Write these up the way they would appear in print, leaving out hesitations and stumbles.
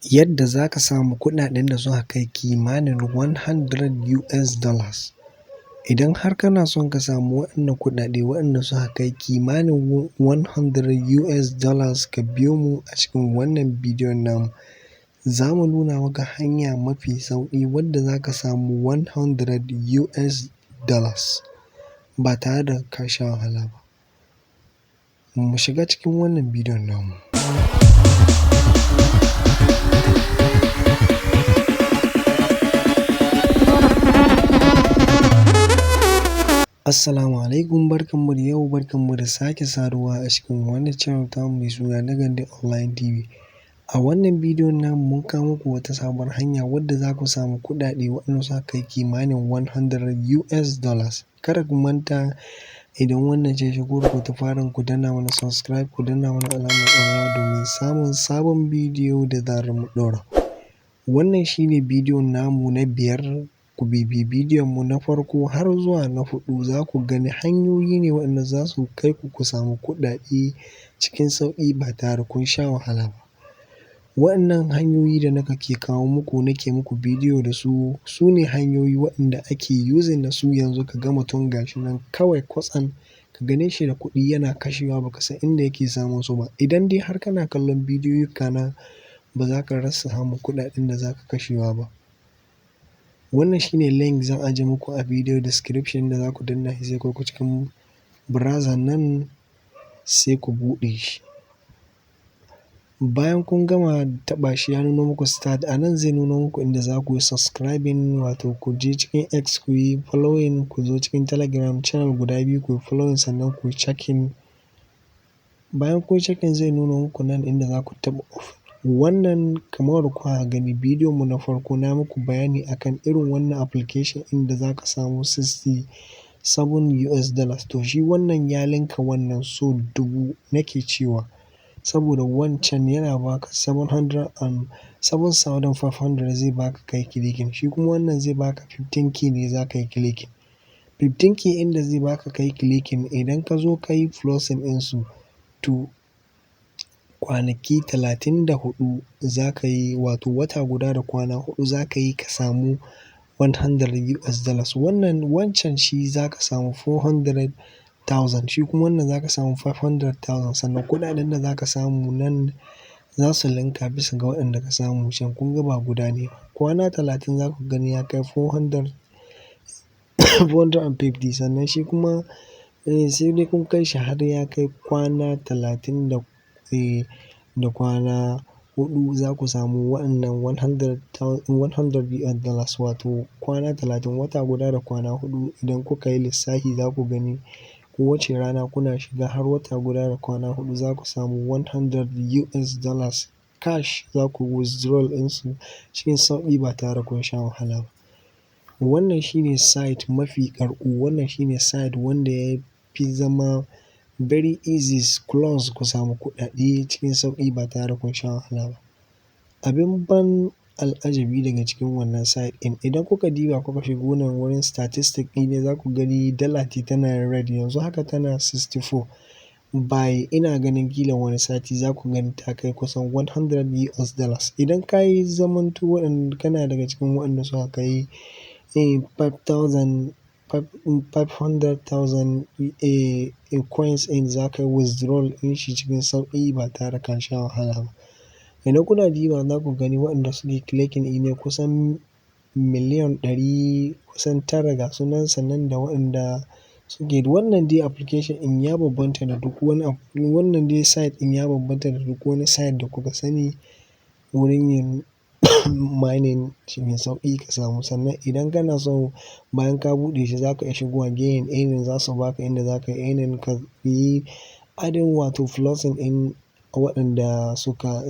Yadda za ka samu kuɗaɗen da suka kai kimanin $100. Idan har kana son ka samu waɗannan kuɗaɗe waɗanda suka kai kimanin $100, ka biyo mu a cikin wannan bidiyon namu. Za mu nuna maka hanya mafi sauƙi wadda za ka samu $100 ba tare da ka sha wahala ba. Mu shiga cikin wannan bidiyon namu. Assalamu alaikum, barkanmu da yau, barkanmu da sake saduwa a cikin wannan channel tamu mai suna Nagande Online TV. A wannan bidiyon namu mun kawo muku wata sabuwar hanya wadda za ku samu kuɗaɗe waɗanda suka kai kimanin $100. Kada ku manta, idan wannan ce shigowarku ta farin, ku danna mana subscribe, ku danna mana alamar ƙararrawa domin samun sabon bidiyo da zarar mu ɗora. Wannan shine bidiyon namu na 5. Ku bibiyi bidiyon mu na farko har zuwa na 4, za ku gani hanyoyi ne waɗanda za su kai ku samu kuɗaɗe cikin sauƙi ba tare da kun sha wahala ba. Waɗannan hanyoyi da nake kawo muku, nake muku bidiyo da su, su ne hanyoyi waɗanda ake using da su yanzu. Ka ga mutum gashi nan kawai kwatsam ka gane shi da kuɗi yana kashewa ba ka san inda yake samun su ba. Idan dai har kana kallon bidiyoyika na, ba za ka rasa samun kuɗaɗen da za ka kashewa ba. Wannan shine link zan ajiye muku a video description da za ku danna shi sai ku cikin browser nan sai ku buɗe shi. Bayan kun gama taɓa shi ya nuno muku start, a nan zai nuno muku inda za ku yi subscribing, wato ku je cikin X ku yi following, ku zo cikin Telegram channel guda biyu ku yi following, sannan ku yi checking. Bayan kun yi checking zai nuno muku nan inda za ku taɓa off. Wannan kamar kuka gani bidiyon mu na farko na muku bayani akan irin wannan application inda za ka samu $67. To shi wannan ya linka wannan so 1000 nake cewa, saboda wancan yana baka 7,500 zai baka kai clicking, shi kuma wannan zai baka 15k ne za ka yi clicking. 15k inda zai baka kai clicking, idan ka zo ka yi flossing ɗinsu to kwanaki 34 za ka yi, wato wata guda da kwana 4 za ka yi ka samu $100. Wancan shi za ka samu 400,000, shi kuma wannan za ka samu 500,000. Sannan kuɗaɗen da za ka samu nan za su linka bisa ga waɗanda ka samu can. Kun ga ba guda ne ba. Kwana 30 za ku gani ya kai 450. Sannan shi kuma sai dai kun kai shi har ya kai kwana 30 da kwana 4 za ku samu waɗannan $100, wato kwana 30, wata guda da kwana 4. Idan kuka yi lissafi za ku gani kowace rana kuna shiga har wata guda da kwana 4 za ku samu $100 cash, za ku withdraw ɗinsu cikin sauƙi ba tare da kun sha wahala ba. Wannan shine site mafi ƙarƙo, wannan shine site wanda ya fi zama very easy close ku samu kuɗaɗe cikin sauƙi ba tare da kun sha wahala ba. Abin ban al'ajabi daga cikin wannan site ɗin, idan kuka diba kuka shigo nan wurin statistic ɗin ne za ku gani dala tana red, yanzu haka tana 64. By ina ganin kila wani sati za ku gani ta kai kusan $100. Idan ka yi zamanto waɗanda kana daga cikin waɗanda suka kai 500,000 coins in, za ka yi withdrawal ɗin shi cikin sauƙi ba tare da ka sha wahala ba. Idan kuna diba za ku gani waɗanda suke clicking ɗin ne kusan miliyan 100, kusan 9 ga su nan. Sannan da waɗanda suke wannan dai application ɗin ya bambanta da duk wani wannan dai site ɗin ya bambanta da duk wani site da kuka sani wurin yin mining cikin sauƙi ka samu. Sannan idan kana so bayan ka buɗe shi za ka iya shigowa gain earning, za su baka inda za ka yi earning, ka yi adin wato flossing ɗin waɗanda suka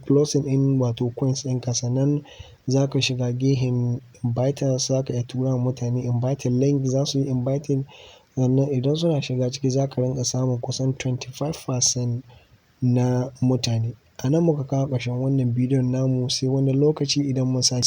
flossing ɗin wato coins ɗinka. Sannan za ka shiga gehen inviters, za ka iya tura wa mutane inviting link, za su yi inviting. Sannan idan suna shiga ciki za ka rinƙa samun kusan 25% na mutane. A nan muka kawo ƙarshen wannan bidiyon namu, sai wani lokaci idan mun sake.